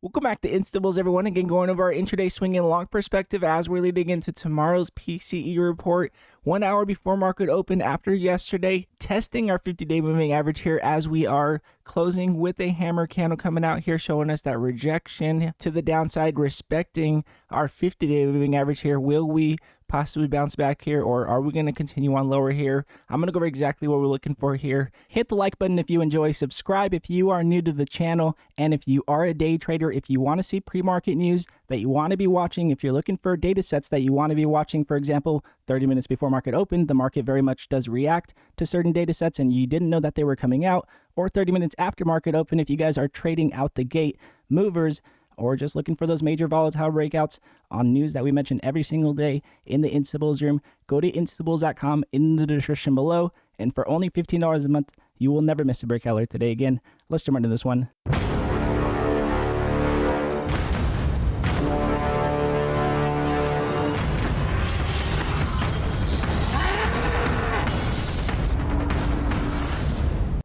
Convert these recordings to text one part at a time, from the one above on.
Welcome back to Instables, everyone. Again, going over our intraday swing and long perspective as we're leading into tomorrow's PCE report 1 hour before market open after yesterday, testing our 50-day moving average here as we are closing with a hammer candle coming out here, showing us that rejection to the downside, respecting our 50-day moving average here. Will we possibly bounce back here, or are we going to continue on lower here? I'm going to go over exactly what we're looking for here. Hit the like button if you enjoy, subscribe if you are new to the channel, and if you are a day trader, if you want to see pre-market news that you want to be watching, if you're looking for data sets that you want to be watching, for example, 30 minutes before market open, the market very much does react to certain data sets and you didn't know that they were coming out, or 30 minutes after market open if you guys are trading out the gate movers, or just looking for those major volatile breakouts on news that we mention every single day in the Instables room. Go to instables.com in the description below, and for only $15 a month, you will never miss a breakout alert today. Again, let's jump into this one.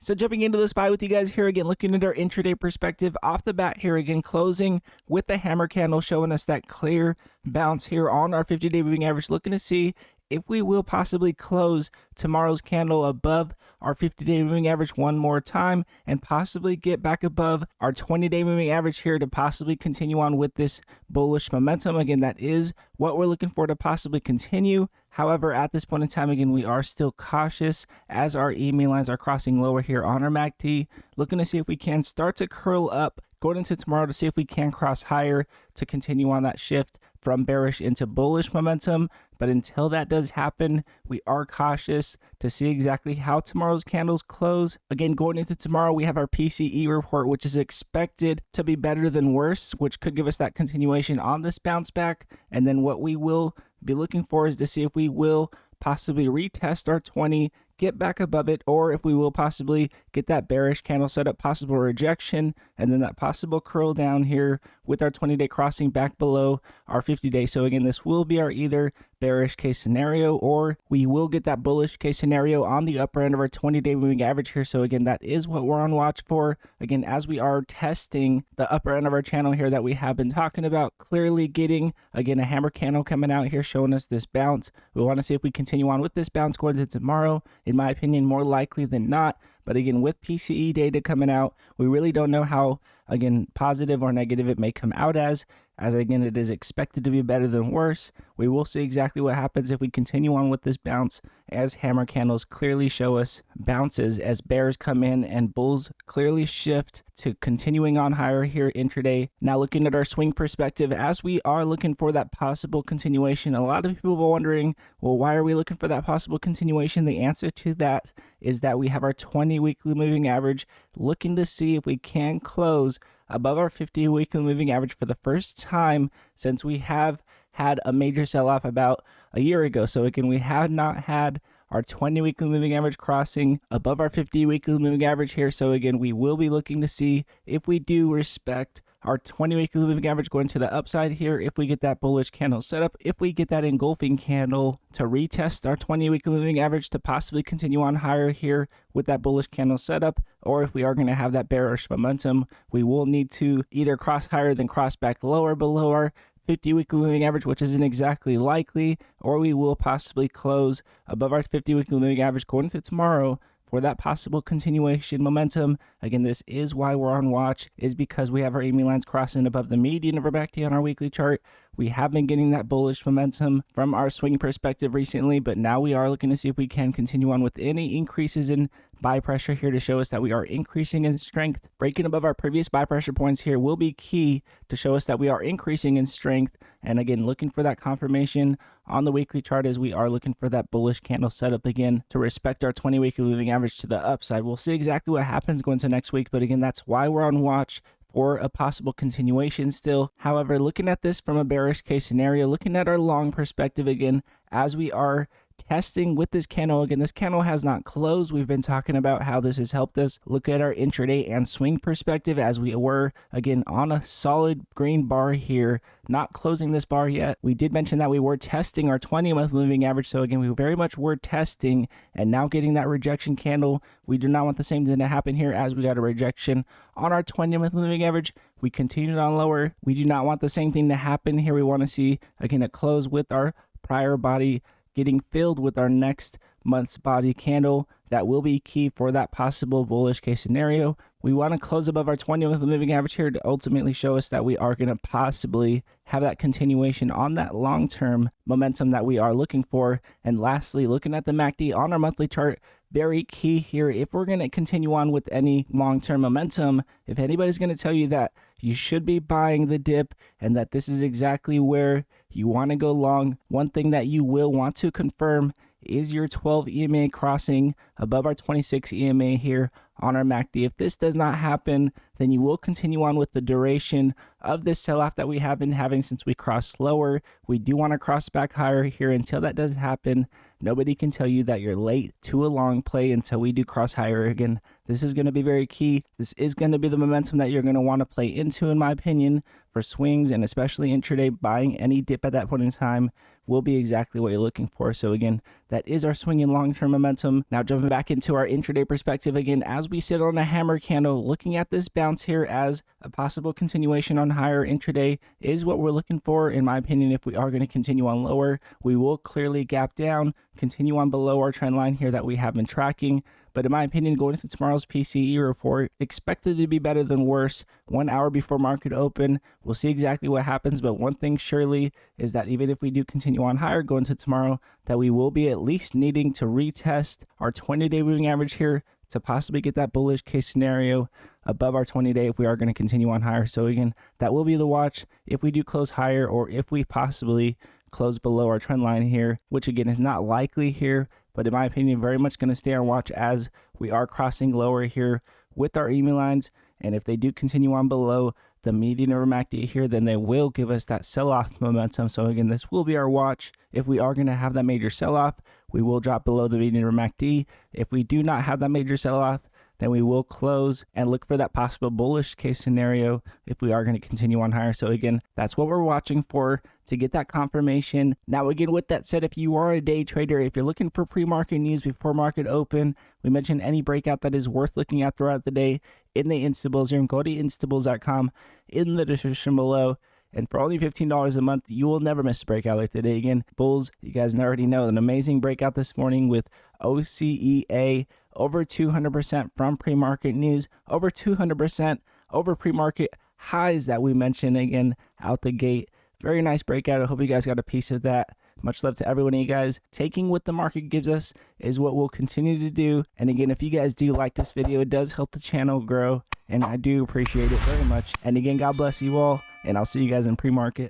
So jumping into the SPY with you guys here again, looking at our intraday perspective off the bat here again, closing with the hammer candle showing us that clear bounce here on our 50-day moving average, looking to see if we will possibly close tomorrow's candle above our 50-day moving average one more time and possibly get back above our 20-day moving average here to possibly continue on with this bullish momentum. Again, that is what we're looking for to possibly continue. However, at this point in time, again, we are still cautious as our EMA lines are crossing lower here on our MACD, looking to see if we can start to curl up going into tomorrow to see if we can cross higher to continue on that shift from bearish into bullish momentum. But until that does happen, we are cautious to see exactly how tomorrow's candles close. Again, going into tomorrow, we have our PCE report, which is expected to be better than worse, which could give us that continuation on this bounce back. And then what we will be looking for is to see if we will possibly retest our 20, get back above it, or if we will possibly get that bearish candle set up, possible rejection, and then that possible curl down here with our 20-day crossing back below our 50-day. So again, this will be our either bearish case scenario, or we will get that bullish case scenario on the upper end of our 20-day moving average here. So again, that is what we're on watch for. Again, as we are testing the upper end of our channel here that we have been talking about, clearly getting, again, a hammer candle coming out here showing us this bounce. We want to see if we continue on with this bounce going into tomorrow. In my opinion, more likely than not. But again, with PCE data coming out, we really don't know how, again, positive or negative it may come out as again, it is expected to be better than worse. We will see exactly what happens if we continue on with this bounce, as hammer candles clearly show us bounces as bears come in and bulls clearly shift to continuing on higher here intraday. Now looking at our swing perspective, as we are looking for that possible continuation, a lot of people were wondering, well, why are we looking for that possible continuation? The answer to that is that we have our 20 weekly moving average, looking to see if we can close above our 50 weekly moving average for the first time since we have had a major sell-off about a year ago. So again, we have not had our 20 weekly moving average crossing above our 50 weekly moving average here. So again, we will be looking to see if we do respect our 20 weekly moving average going to the upside here, if we get that bullish candle set up, if we get that engulfing candle to retest our 20 weekly moving average to possibly continue on higher here with that bullish candle setup, or if we are going to have that bearish momentum, we will need to either cross higher than cross back lower below our 50 weekly moving average, which isn't exactly likely, or we will possibly close above our 50 weekly moving average going into tomorrow for that possible continuation momentum. Again, this is why we're on watch, is because we have our EMA lines crossing above the median of our MACD on our weekly chart. We have been getting that bullish momentum from our swing perspective recently, but now we are looking to see if we can continue on with any increases in buy pressure here to show us that we are increasing in strength. Breaking above our previous buy pressure points here will be key to show us that we are increasing in strength. And again, looking for that confirmation on the weekly chart as we are looking for that bullish candle setup again to respect our 20 weekly moving average to the upside. We'll see exactly what happens going to next week, but again, that's why we're on watch for a possible continuation still. However, looking at this from a bearish case scenario, looking at our long perspective again, as we are testing with this candle. Again, this candle has not closed. We've been talking about how this has helped us look at our intraday and swing perspective as we were, again, on a solid green bar here, not closing this bar yet. We did mention that we were testing our 20-month moving average. So again, we very much were testing and now getting that rejection candle. We do not want the same thing to happen here as we got a rejection on our 20-month moving average. We continued on lower. We do not want the same thing to happen here. We want to see, again, a close with our prior body getting filled with our next month's body candle. That will be key for that possible bullish case scenario. We want to close above our 20-month moving average here to ultimately show us that we are going to possibly have that continuation on that long-term momentum that we are looking for. And lastly, looking at the MACD on our monthly chart, very key here. If we're going to continue on with any long-term momentum, if anybody's going to tell you that you should be buying the dip and that this is exactly where you want to go long, one thing that you will want to confirm is your 12 EMA crossing above our 26 EMA here on our MACD. If this does not happen, then you will continue on with the duration of this sell-off that we have been having since we crossed lower. We do want to cross back higher here. Until that does happen, nobody can tell you that you're late to a long play until we do cross higher again. This is going to be very key. This is going to be the momentum that you're going to want to play into, in my opinion, for swings, and especially intraday. Buying any dip at that point in time will be exactly what you're looking for. So again, that is our swing and long-term momentum. Now jumping back into our intraday perspective again, as we sit on a hammer candle, looking at this bounce here as a possible continuation on higher intraday is what we're looking for, in my opinion. If we are going to continue on lower, we will clearly gap down, continue on below our trend line here that we have been tracking. But in my opinion, going into tomorrow's PCE report, expected to be better than worse. 1 hour before market open, we'll see exactly what happens. But one thing surely is that even if we do continue on higher going to tomorrow, that we will be at least needing to retest our 20-day moving average here to possibly get that bullish case scenario above our 20-day if we are going to continue on higher. So again, that will be the watch if we do close higher, or if we possibly close below our trend line here, which again is not likely here, but in my opinion, very much going to stay on watch as we are crossing lower here with our EMA lines. And if they do continue on below the median or MACD here, then they will give us that sell-off momentum. So again, this will be our watch. If we are going to have that major sell-off, we will drop below the median or MACD. If we do not have that major sell-off, then we will close and look for that possible bullish case scenario if we are going to continue on higher. So again, that's what we're watching for to get that confirmation. Now again, with that said, if you are a day trader, if you're looking for pre-market news before market open, we mentioned any breakout that is worth looking at throughout the day in the Instabulls room. Go to instabulls.com in the description below. And for only $15 a month, you will never miss a breakout like today. Again, Bulls, you guys already know, an amazing breakout this morning with OCEA over 200% from pre-market news, over 200% over pre-market highs that we mentioned again out the gate. Very nice breakout. I hope you guys got a piece of that. Much love to every one of you guys. Taking what the market gives us is what we'll continue to do. And again, if you guys do like this video, it does help the channel grow, and I do appreciate it very much. And again, God bless you all, and I'll see you guys in pre-market.